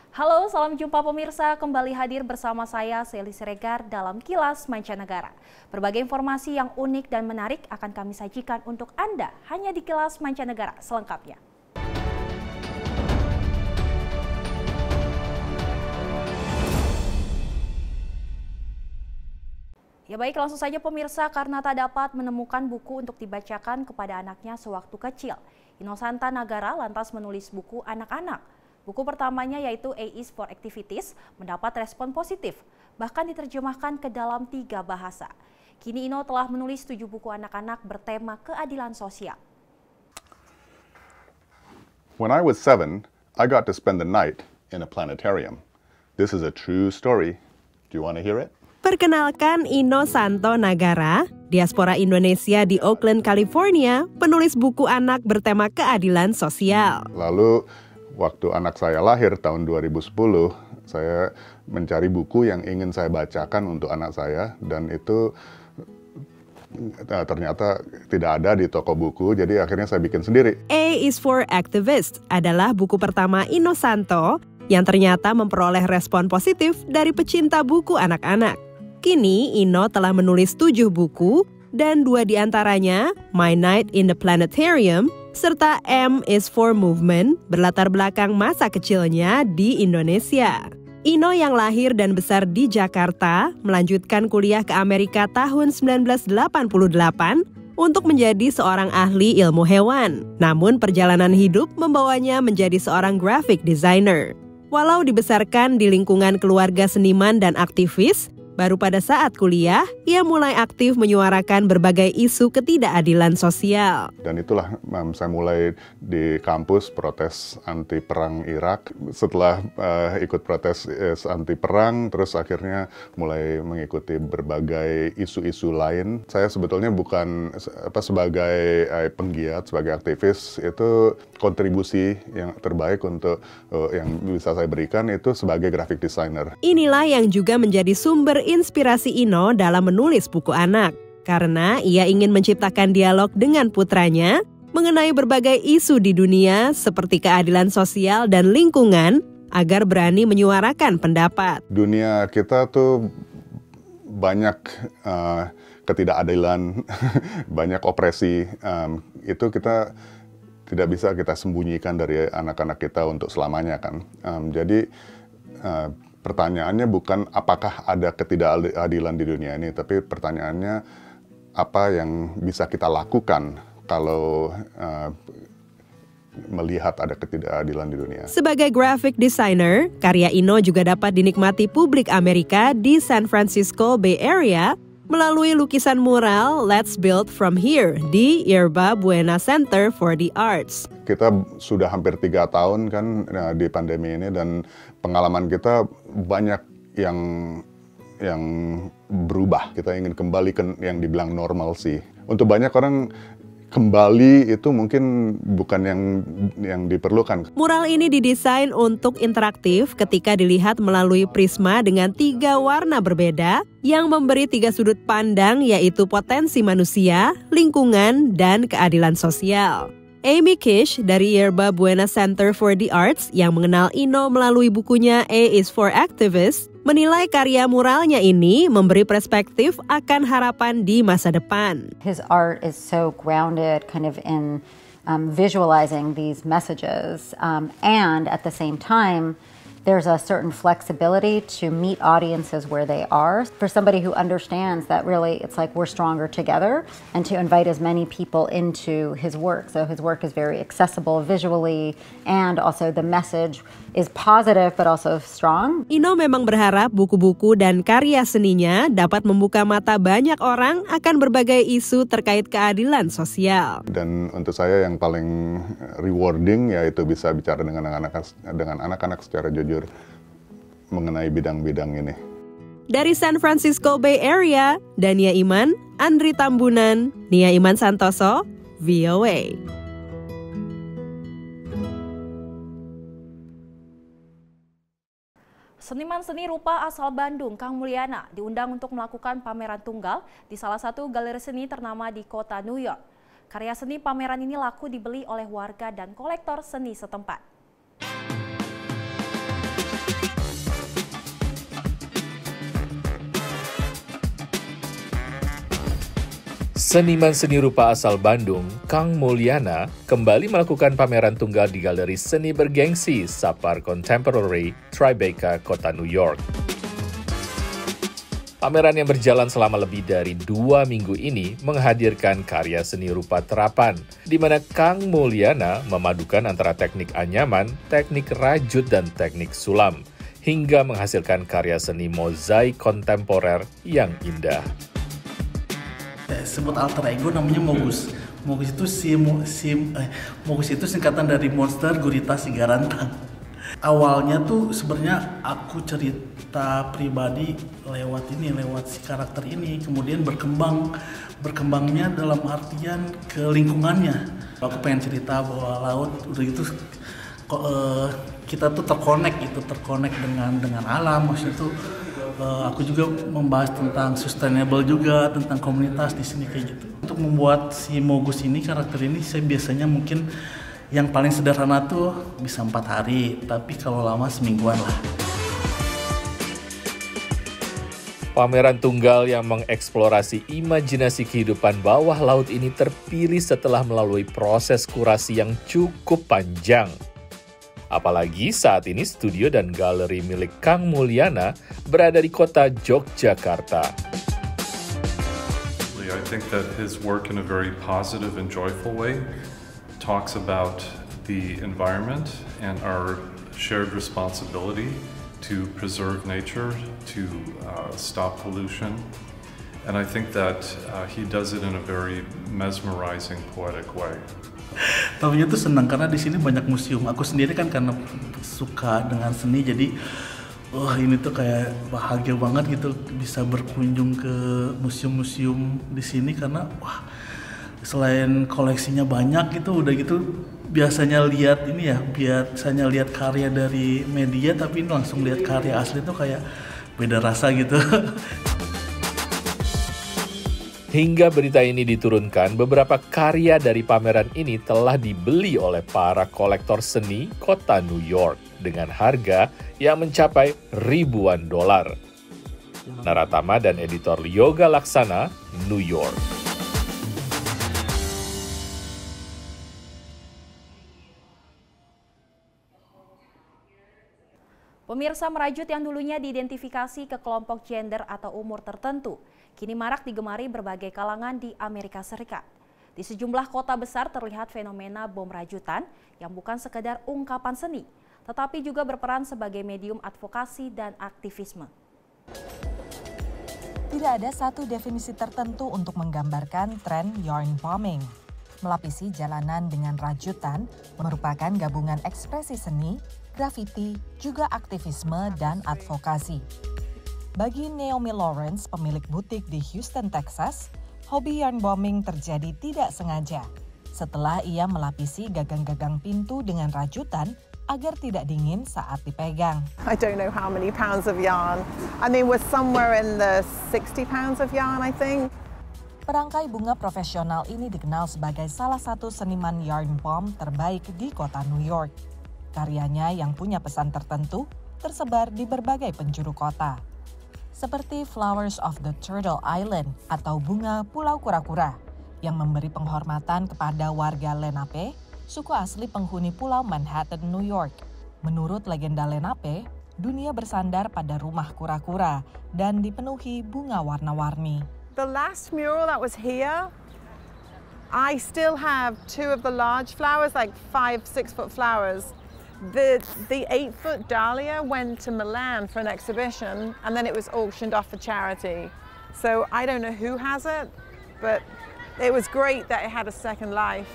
Halo, salam jumpa pemirsa. Kembali hadir bersama saya, Seli Siregar, dalam Kilas Mancanegara. Berbagai informasi yang unik dan menarik akan kami sajikan untuk Anda hanya di Kilas Mancanegara selengkapnya. Ya baik, langsung saja pemirsa, karena tak dapat menemukan buku untuk dibacakan kepada anaknya sewaktu kecil, Inosanta Nagara lantas menulis buku anak-anak. Buku pertamanya yaitu A is for Activities mendapat respon positif, bahkan diterjemahkan ke dalam 3 bahasa. Kini Ino telah menulis 7 buku anak-anak bertema keadilan sosial. When I was 7, I got to spend the night in a planetarium. This is a true story. Do you want to hear it? Perkenalkan Inosanta Nagara, diaspora Indonesia di Oakland, California, penulis buku anak bertema keadilan sosial. Lalu waktu anak saya lahir tahun 2010, saya mencari buku yang ingin saya bacakan untuk anak saya, dan itu ternyata tidak ada di toko buku, jadi akhirnya saya bikin sendiri. A is for Activists adalah buku pertama Inosanta yang ternyata memperoleh respon positif dari pecinta buku anak-anak. Kini Ino telah menulis 7 buku dan 2 diantaranya, My Night in the Planetarium, serta M is for Movement, berlatar belakang masa kecilnya di Indonesia. Ino yang lahir dan besar di Jakarta, melanjutkan kuliah ke Amerika tahun 1988 untuk menjadi seorang ahli ilmu hewan. Namun perjalanan hidup membawanya menjadi seorang graphic designer. Walau dibesarkan di lingkungan keluarga seniman dan aktivis, baru pada saat kuliah, ia mulai aktif menyuarakan berbagai isu ketidakadilan sosial. Dan itulah saya mulai di kampus protes anti perang Irak. Setelah ikut protes anti perang, terus akhirnya mulai mengikuti berbagai isu-isu lain. Saya sebetulnya bukan sebagai penggiat, sebagai aktivis, itu kontribusi yang terbaik untuk yang bisa saya berikan itu sebagai graphic designer. Inilah yang juga menjadi sumber inspirasi Ino dalam menulis buku anak, karena ia ingin menciptakan dialog dengan putranya mengenai berbagai isu di dunia seperti keadilan sosial dan lingkungan agar berani menyuarakan pendapat. Dunia kita tuh banyak ketidakadilan, banyak opresi, itu kita tidak bisa kita sembunyikan dari anak-anak kita untuk selamanya kan. Jadi pertanyaannya bukan apakah ada ketidakadilan di dunia ini, tapi pertanyaannya apa yang bisa kita lakukan kalau melihat ada ketidakadilan di dunia. Sebagai graphic designer, karya Ino juga dapat dinikmati publik Amerika di San Francisco Bay Area melalui lukisan mural Let's Build From Here di Yerba Buena Center for the Arts. Kita sudah hampir 3 tahun kan di pandemi ini, dan pengalaman kita banyak yang berubah. Kita ingin kembali ke yang dibilang normalcy. Untuk banyak orang, kembali itu mungkin bukan yang diperlukan. Mural ini didesain untuk interaktif ketika dilihat melalui prisma dengan 3 warna berbeda yang memberi 3 sudut pandang, yaitu potensi manusia, lingkungan, dan keadilan sosial. Amy Kish dari Yerba Buena Center for the Arts yang mengenal Ino melalui bukunya A is for Activists menilai karya muralnya ini memberi perspektif akan harapan di masa depan. His art is so grounded kind of in visualizing these messages, and at the same time there's a certain flexibility to meet audiences where they are. For somebody who understands that really it's like we're stronger together, and to invite as many people into his work. So his work is very accessible visually, and also the message is positive but also strong. Ino memang berharap buku-buku dan karya seninya dapat membuka mata banyak orang akan berbagai isu terkait keadilan sosial. Dan untuk saya yang paling rewarding yaitu bisa bicara dengan anak-anak secara jujur mengenai bidang-bidang ini. Dari San Francisco Bay Area, Dania Iman, Andri Tambunan, Nia Iman Santoso, VOA. Seniman seni rupa asal Bandung, Kang Mulyana, diundang untuk melakukan pameran tunggal di salah satu galeri seni ternama di kota New York. Karya seni pameran ini laku dibeli oleh warga dan kolektor seni setempat. Seniman seni rupa asal Bandung, Kang Mulyana, kembali melakukan pameran tunggal di Galeri Seni Bergengsi Sapar Contemporary, Tribeca, Kota New York. Pameran yang berjalan selama lebih dari 2 minggu ini menghadirkan karya seni rupa terapan, di mana Kang Mulyana memadukan antara teknik anyaman, teknik rajut, dan teknik sulam, hingga menghasilkan karya seni mozaik kontemporer yang indah. Sebut alter ego namanya Mogus. Mogus itu Mogus itu singkatan dari Monster Gurita Sigarantang. Awalnya tuh sebenarnya aku cerita pribadi lewat si karakter ini, kemudian berkembangnya dalam artian ke lingkungannya. Aku pengen cerita bahwa laut udah gitu kita tuh terkonek dengan alam. Maksudnya tuh aku juga membahas tentang sustainable juga, tentang komunitas di sini kayak gitu. Untuk membuat si Mogus ini, karakter ini, saya biasanya mungkin yang paling sederhana tuh bisa 4 hari, tapi kalau lama semingguan lah. Pameran tunggal yang mengeksplorasi imajinasi kehidupan bawah laut ini terpilih setelah melalui proses kurasi yang cukup panjang. Apalagi saat ini studio dan galeri milik Kang Mulyana berada di kota Yogyakarta. I think that his work in a very positive and joyful way talks about the environment and our shared responsibility to preserve nature, to stop pollution. And I think that he does it in a very mesmerizing, poetic way. Tahunya tuh senang karena di sini banyak museum. Aku sendiri kan karena suka dengan seni, jadi ini tuh kayak bahagia banget gitu bisa berkunjung ke museum-museum di sini karena selain koleksinya banyak gitu, udah gitu biasanya lihat karya dari media, tapi ini langsung lihat karya asli tuh kayak beda rasa gitu. Hingga berita ini diturunkan, beberapa karya dari pameran ini telah dibeli oleh para kolektor seni kota New York dengan harga yang mencapai ribuan dolar. Naratama dan editor Yoga Laksana, New York. Pemirsa, merajut yang dulunya diidentifikasi ke kelompok gender atau umur tertentu, kini marak digemari berbagai kalangan di Amerika Serikat. Di sejumlah kota besar terlihat fenomena bom rajutan yang bukan sekedar ungkapan seni, tetapi juga berperan sebagai medium advokasi dan aktivisme. Tidak ada satu definisi tertentu untuk menggambarkan tren yarn bombing. Melapisi jalanan dengan rajutan merupakan gabungan ekspresi seni, grafiti, juga aktivisme dan advokasi. Bagi Naomi Lawrence, pemilik butik di Houston, Texas, hobi yarn bombing terjadi tidak sengaja setelah ia melapisi gagang-gagang pintu dengan rajutan agar tidak dingin saat dipegang. I don't know how many pounds of yarn. I mean, we're somewhere in the 60 pounds of yarn, I think. Perangkai bunga profesional ini dikenal sebagai salah satu seniman yarn bomb terbaik di kota New York. Karyanya yang punya pesan tertentu tersebar di berbagai penjuru kota. Seperti Flowers of the Turtle Island atau bunga Pulau Kura-Kura yang memberi penghormatan kepada warga Lenape, suku asli penghuni Pulau Manhattan, New York. Menurut legenda Lenape, dunia bersandar pada rumah kura-kura dan dipenuhi bunga warna-warni. The last mural that was here, I still have 2 of the large flowers, like 5-6 foot flowers. The 8-foot dahlia went to Milan for an exhibition and then it was auctioned off for charity. So I don't know who has it, but it was great that it had a second life.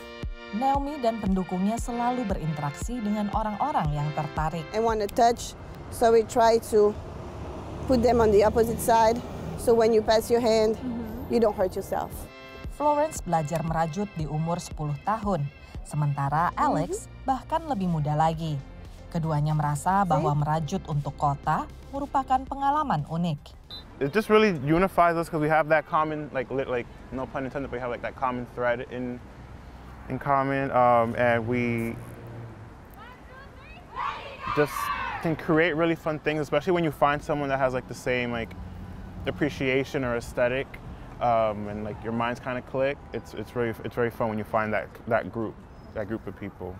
Naomi dan pendukungnya selalu berinteraksi dengan orang-orang yang tertarik. I want to touch, so we try to put them on the opposite side, so when you pass your hand, you don't hurt yourself. Florence belajar merajut di umur 10 tahun. Sementara Alex bahkan lebih muda lagi. Keduanya merasa bahwa merajut untuk kota merupakan pengalaman unik. It just really unifies us because we have that common, like no pun intended, but we have like that common thread in common, and we just can create really fun things, especially when you find someone that has like the same like appreciation or aesthetic and like your minds kind of click. It's very fun when you find that group of people.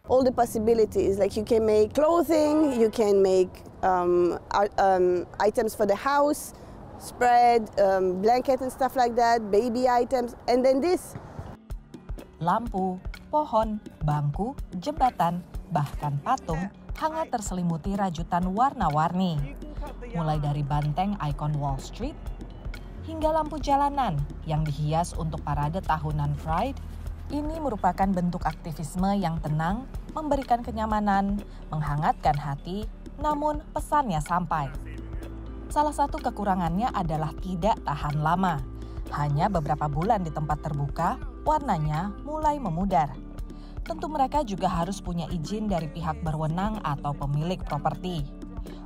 All the possibilities, like you can make clothing, you can make items for the house, spread, blanket and stuff like that, baby items, and then this. Lampu, pohon, bangku, jembatan, bahkan patung hangat terselimuti rajutan warna-warni. Mulai dari banteng ikon Wall Street, hingga lampu jalanan yang dihias untuk parade tahunan Pride. Ini merupakan bentuk aktivisme yang tenang, memberikan kenyamanan, menghangatkan hati, namun pesannya sampai. Salah satu kekurangannya adalah tidak tahan lama. Hanya beberapa bulan di tempat terbuka, warnanya mulai memudar. Tentu mereka juga harus punya izin dari pihak berwenang atau pemilik properti.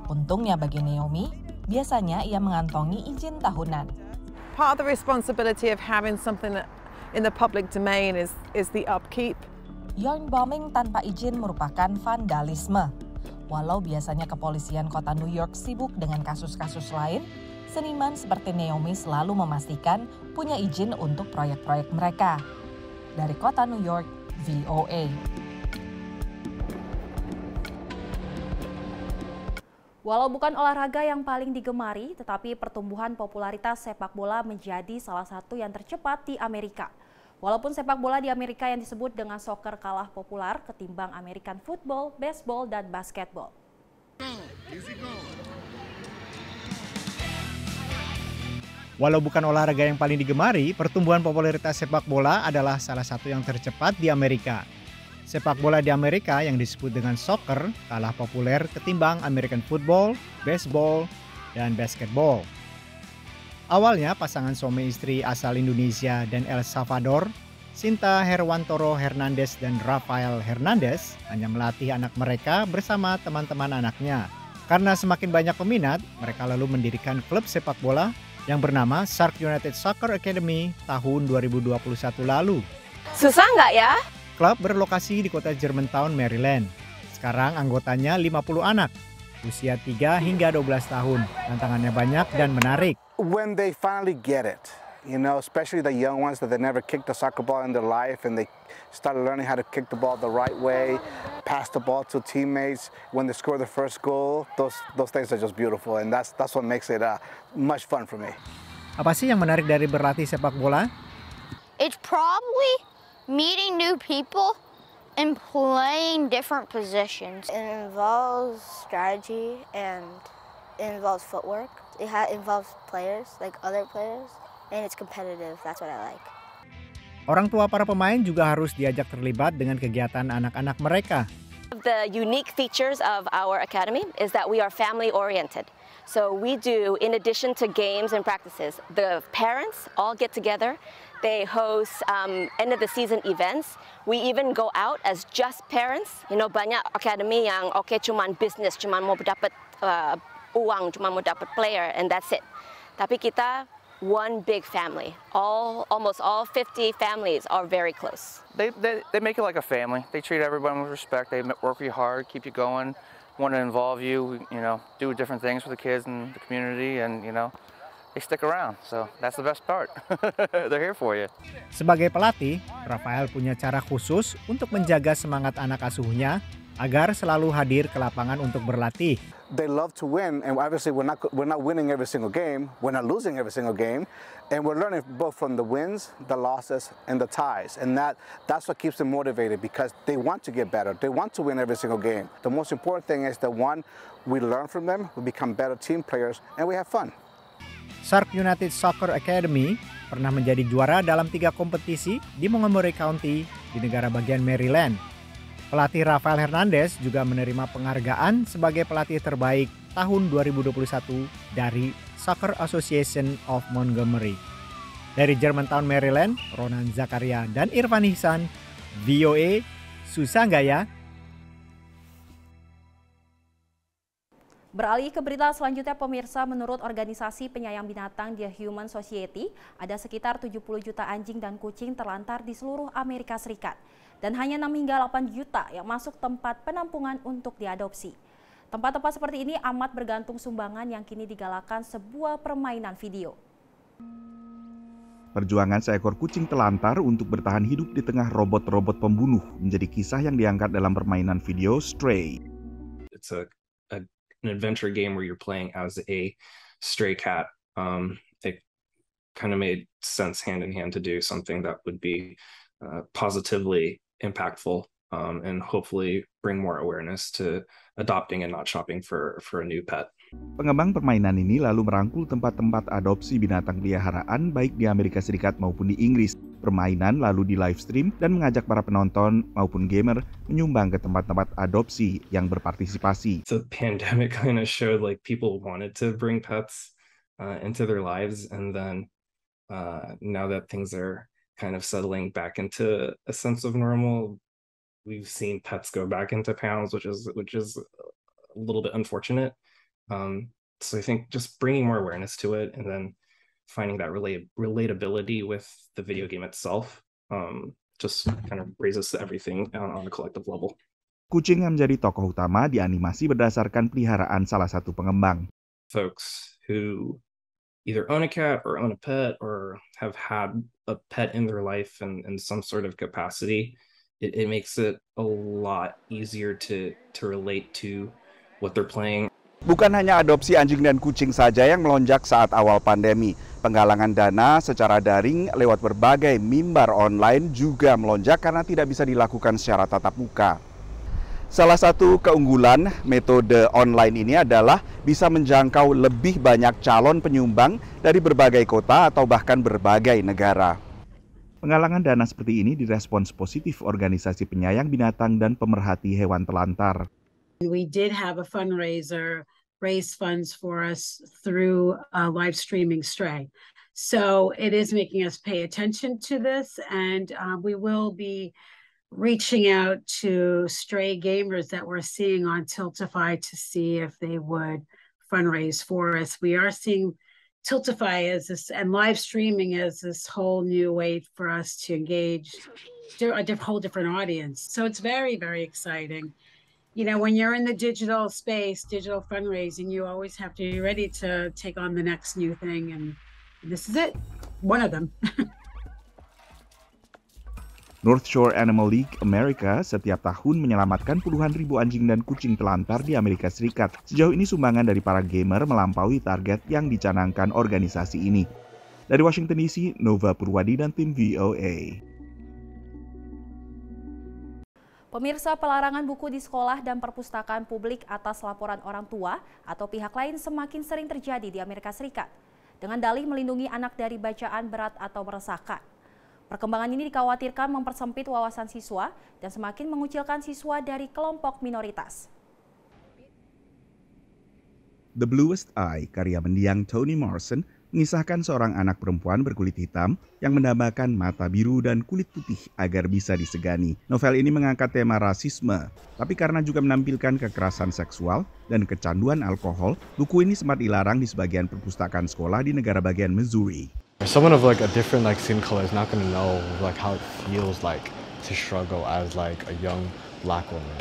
Untungnya bagi Naomi, biasanya ia mengantongi izin tahunan. Part of the responsibility of having something in the public domain is the upkeep. Yarn bombing tanpa izin merupakan vandalisme. Walau biasanya kepolisian kota New York sibuk dengan kasus-kasus lain, seniman seperti Naomi selalu memastikan punya izin untuk proyek-proyek mereka. Dari kota New York, VOA. Walau bukan olahraga yang paling digemari, tetapi pertumbuhan popularitas sepak bola menjadi salah satu yang tercepat di Amerika. Walaupun sepak bola di Amerika yang disebut dengan soccer kalah populer ketimbang American football, baseball, dan basketball. Walau bukan olahraga yang paling digemari, pertumbuhan popularitas sepak bola adalah salah satu yang tercepat di Amerika. Sepak bola di Amerika yang disebut dengan soccer kalah populer ketimbang American football, baseball, dan basketball. Awalnya pasangan suami istri asal Indonesia dan El Salvador, Sinta Herwantoro Hernandez dan Rafael Hernandez, hanya melatih anak mereka bersama teman-teman anaknya. Karena semakin banyak peminat, mereka lalu mendirikan klub sepak bola yang bernama Sark United Soccer Academy tahun 2021 lalu. Susah nggak ya? Klub berlokasi di kota Germantown, Maryland. Sekarang anggotanya 50 anak, usia 3 hingga 12 tahun. Tantangannya banyak dan menarik. When they finally get it, you know, especially the young ones that they never kicked a soccer ball in their life and they started learning how to kick the ball the right way, pass the ball to teammates, when they score the first goal, those things are just beautiful and that's what makes it much fun for me. Apa sih yang menarik dari berlatih sepak bola? It's probably meeting new people and playing different positions. It involves strategy and it involves footwork. It involves players, like other players, and it's competitive. That's what I like. Orang tua para pemain juga harus diajak terlibat dengan kegiatan anak-anak mereka. The unique features of our academy is that we are family-oriented. So we do, in addition to games and practices, the parents all get together. They host end-of-the-season events. We even go out as just parents. You know, banyak academy yang cuman business, cuman mau dapat uang, cuma mau dapat player, and that's it. Tapi kita one big family. Almost all 50 families are very close. They make it like a family. They treat everyone with respect. They work really hard, keep you going, want to involve you, you know, do different things for the kids and the community, and you know, they stick around. So that's the best part. They're here for you. Sebagai pelatih, Rafael punya cara khusus untuk menjaga semangat anak asuhnya agar selalu hadir ke lapangan untuk berlatih. They love to win, and obviously we're not winning every single game. We're not losing every single game, and we're learning both from the wins, the losses, and the ties. And that's what keeps them motivated because they want to get better. They want to win every single game. The most important thing is that one, we learn from them, we become better team players, and we have fun. Sark United Soccer Academy pernah menjadi juara dalam 3 kompetisi di Montgomery County di negara bagian Maryland. Pelatih Rafael Hernandez juga menerima penghargaan sebagai pelatih terbaik tahun 2021 dari Soccer Association of Montgomery. Dari Germantown, Maryland, Ronan Zakaria dan Irfan Ihsan, VOA, susah nggak ya? Beralih ke berita selanjutnya, pemirsa, menurut organisasi penyayang binatang The Human Society, ada sekitar 70 juta anjing dan kucing terlantar di seluruh Amerika Serikat. Dan hanya 6 hingga 8 juta yang masuk tempat penampungan untuk diadopsi. Tempat-tempat seperti ini amat bergantung sumbangan yang kini digalakan sebuah permainan video. Perjuangan seekor kucing telantar untuk bertahan hidup di tengah robot-robot pembunuh menjadi kisah yang diangkat dalam permainan video Stray. It's an adventure game where you're playing as a stray cat. It kind of made sense hand in hand to do something that would be positively impactful and hopefully bring more awareness to adopting and not shopping for a new pet. Pengembang permainan ini lalu merangkul tempat-tempat adopsi binatang peliharaan baik di Amerika Serikat maupun di Inggris. Permainan lalu di live stream dan mengajak para penonton maupun gamer menyumbang ke tempat-tempat adopsi yang berpartisipasi. The pandemic kind of showed like people wanted to bring pets into their lives, and then now that things are kind of settling back into a sense of normal, we've seen pets go back into pounds, which is a little bit unfortunate. So I think just bringing more awareness to it and then finding that relatability with the video game itself just kind of raises everything on a collective level. Kucing yang menjadi tokoh utama dianimasi berdasarkan peliharaan salah satu pengembang. Folks who either own a cat or own a pet or have had a pet in their life in some sort of capacity, it makes it a lot easier to relate to what they're playing. Bukan hanya adopsi anjing dan kucing saja yang melonjak saat awal pandemi. Penggalangan dana secara daring lewat berbagai mimbar online juga melonjak karena tidak bisa dilakukan secara tatap muka. Salah satu keunggulan metode online ini adalah bisa menjangkau lebih banyak calon penyumbang dari berbagai kota atau bahkan berbagai negara. Penggalangan dana seperti ini direspons positif organisasi penyayang binatang dan pemerhati hewan telantar. We did have a fundraiser raise funds for us through live streaming Stray. So it is making us pay attention to this, and we will be reaching out to stray gamers that we're seeing on Tiltify to see if they would fundraise for us. We are seeing Tiltify as this and live streaming as this whole new way for us to engage a whole different audience. So it's very, very exciting. You know, when you're in the digital space, digital fundraising, you always have to be ready to take on the next new thing. And this is it, one of them. North Shore Animal League America setiap tahun menyelamatkan puluhan ribu anjing dan kucing telantar di Amerika Serikat. Sejauh ini sumbangan dari para gamer melampaui target yang dicanangkan organisasi ini. Dari Washington DC, Nova Purwadi dan tim VOA. Pemirsa, pelarangan buku di sekolah dan perpustakaan publik atas laporan orang tua atau pihak lain semakin sering terjadi di Amerika Serikat dengan dalih melindungi anak dari bacaan berat atau meresahkan. Perkembangan ini dikhawatirkan mempersempit wawasan siswa dan semakin mengucilkan siswa dari kelompok minoritas. The Bluest Eye, karya mendiang Toni Morrison, mengisahkan seorang anak perempuan berkulit hitam yang mendambakan mata biru dan kulit putih agar bisa disegani. Novel ini mengangkat tema rasisme, tapi karena juga menampilkan kekerasan seksual dan kecanduan alkohol, buku ini sempat dilarang di sebagian perpustakaan sekolah di negara bagian Missouri. Someone of like a different skin color is not going to know like how it feels like to struggle as like a young black woman.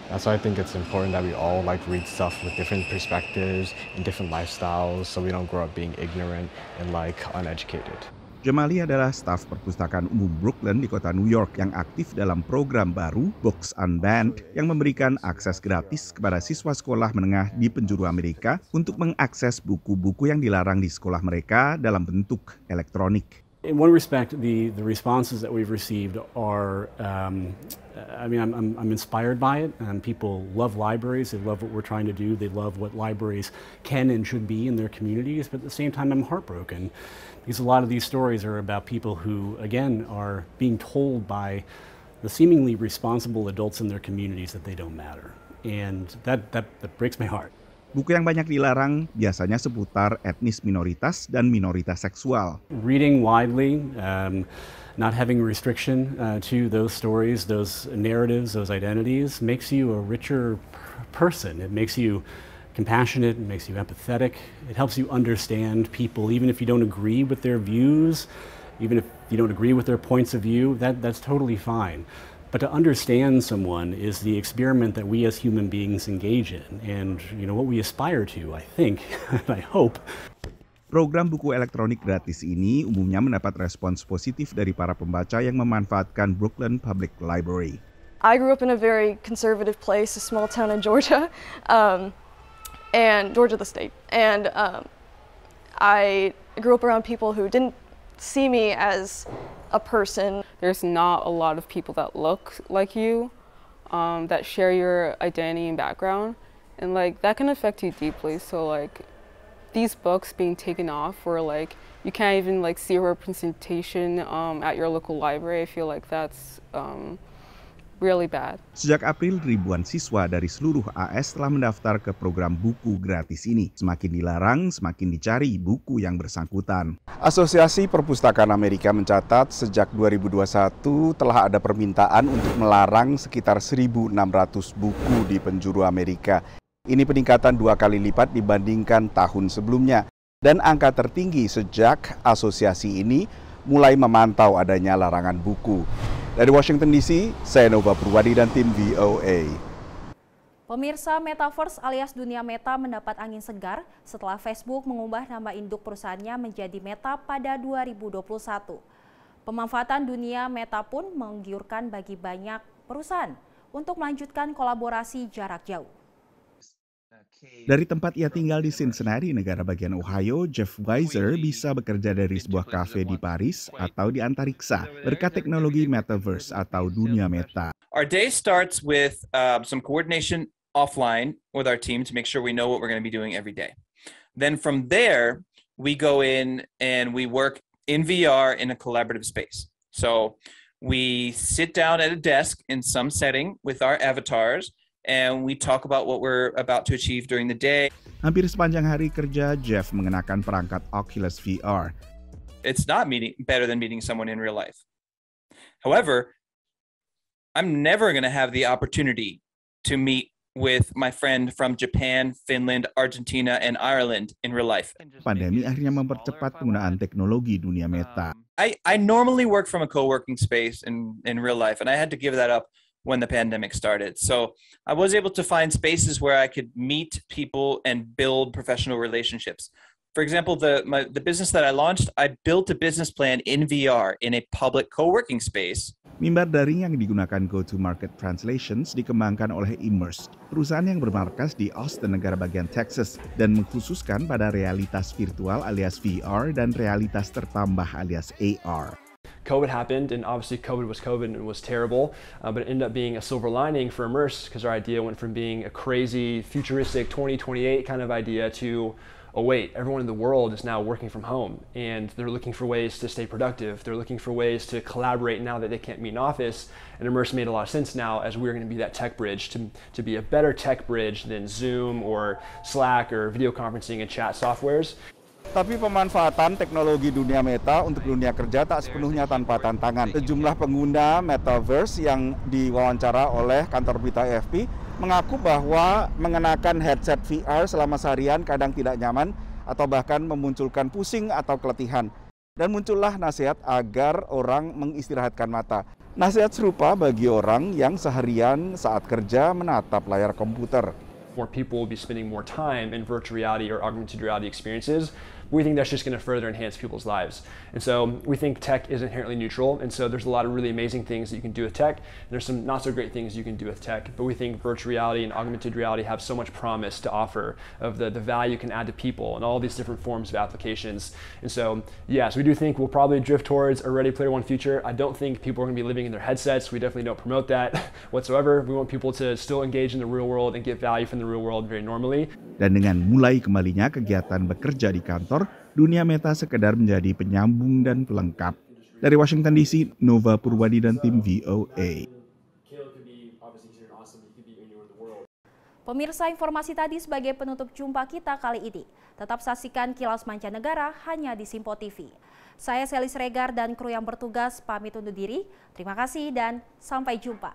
That's why I think it's important that we all read stuff with different perspectives and different lifestyles so we don't grow up being ignorant and uneducated. Jamali adalah staf perpustakaan umum Brooklyn di kota New York yang aktif dalam program baru Books Unbanned yang memberikan akses gratis kepada siswa sekolah menengah di penjuru Amerika untuk mengakses buku-buku yang dilarang di sekolah mereka dalam bentuk elektronik. In one respect, the responses that we've received are, I'm inspired by it, and people love libraries. They love what we're trying to do. They love what libraries can and should be in their communities. But at the same time, I'm heartbroken because a lot of these stories are about people who, again, are being told by the seemingly responsible adults in their communities that they don't matter, and that breaks my heart. Buku yang banyak dilarang biasanya seputar etnis minoritas dan minoritas seksual. Reading widely, not having restriction to those stories, those narratives, those identities makes you a richer person. It makes you compassionate, it makes you empathetic. It helps you understand people even if you don't agree with their views, even if you don't agree with their points of view, that's totally fine. But to understand someone is the experiment that we as human beings engage in, and what we aspire to, I think, and I hope. Program buku elektronik gratis ini umumnya mendapat respons positif dari para pembaca yang memanfaatkan Brooklyn Public Library. I grew up in a very conservative place, a small town in Georgia, and Georgia the state. And I grew up around people who didn't see me as a person. There's not a lot of people that look like you, that share your identity and background, and like that can affect you deeply. So like these books being taken off, or like you can't even like see a representation at your local library, I feel like that's really bad. Sejak April, ribuan siswa dari seluruh AS telah mendaftar ke program buku gratis ini. Semakin dilarang, semakin dicari buku yang bersangkutan. Asosiasi Perpustakaan Amerika mencatat sejak 2021 telah ada permintaan untuk melarang sekitar 1.600 buku di penjuru Amerika. Ini peningkatan 2 kali lipat dibandingkan tahun sebelumnya. Dan angka tertinggi sejak asosiasi ini mulai memantau adanya larangan buku. Dari Washington DC, saya Nova Purwadi dan tim VOA. Pemirsa, Metaverse alias dunia meta mendapat angin segar setelah Facebook mengubah nama induk perusahaannya menjadi Meta pada 2021. Pemanfaatan dunia meta pun menggiurkan bagi banyak perusahaan untuk melanjutkan kolaborasi jarak jauh. Dari tempat ia tinggal di Cincinnati, negara bagian Ohio, Jeff Weiser bisa bekerja dari sebuah kafe di Paris atau di antariksa berkat teknologi Metaverse atau dunia meta. Our day starts with some coordination offline with our team to make sure we know what we're going to be doing every day. Then from there, we go in and we work in VR in a collaborative space. So we sit down at a desk in some setting with our avatars, and we talk about what we're about to achieve during the day. Hampir sepanjang hari kerja, Jeff mengenakan perangkat Oculus VR. It's not better than meeting someone in real life. However, I'm never going to have the opportunity to meet with my friend from Japan, Finland, Argentina, and Ireland in real life. Pandemi akhirnya mempercepat penggunaan teknologi dunia meta. I normally work from a co-working space in real life, and I had to give that up when the pandemic started. So I was able to find spaces where I could meet people and build professional relationships. For example, the business that I launched, I built a business plan in VR in a public co-working space. Mimbar daring yang digunakan Go-to-Market Translations dikembangkan oleh Immersed, perusahaan yang bermarkas di Austin, negara bagian Texas, dan mengkhususkan pada realitas virtual alias VR dan realitas tertambah alias AR. COVID happened, and obviously COVID and was terrible, but it ended up being a silver lining for Immersed because our idea went from being a crazy, futuristic 2028 kind of idea to, oh wait, everyone in the world is now working from home, and they're looking for ways to stay productive. They're looking for ways to collaborate now that they can't meet in office, and Immersed made a lot of sense now as we're going to be that tech bridge, to be a better tech bridge than Zoom or Slack or video conferencing and chat softwares. Tapi pemanfaatan teknologi dunia meta untuk dunia kerja tak sepenuhnya tanpa tantangan. Sejumlah pengguna Metaverse yang diwawancara oleh kantor berita AFP mengaku bahwa mengenakan headset VR selama seharian kadang tidak nyaman atau bahkan memunculkan pusing atau keletihan. Dan muncullah nasihat agar orang mengistirahatkan mata. Nasihat serupa bagi orang yang seharian saat kerja menatap layar komputer. More people will be spending more time in virtual reality or augmented reality experiences. We think that's just going to further enhance people's lives. And so we think tech is inherently neutral. And so there's a lot of really amazing things that you can do with tech. And there's some not so great things you can do with tech. But we think virtual reality and augmented reality have so much promise to offer of the value you can add to people and all these different forms of applications. And so, yes, we do think we'll probably drift towards a Ready Player One future. I don't think people are going to be living in their headsets. We definitely don't promote that whatsoever. We want people to still engage in the real world and get value from the real world very normally. Dan dengan mulai kembalinya kegiatan bekerja di kantor, dunia meta sekedar menjadi penyambung dan pelengkap. Dari Washington DC, Nova Purwadi dan tim VOA. Pemirsa, informasi tadi sebagai penutup jumpa kita kali ini. Tetap saksikan Kilas Mancanegara hanya di Simpo TV. Saya Selis Regar dan kru yang bertugas pamit undur diri. Terima kasih dan sampai jumpa.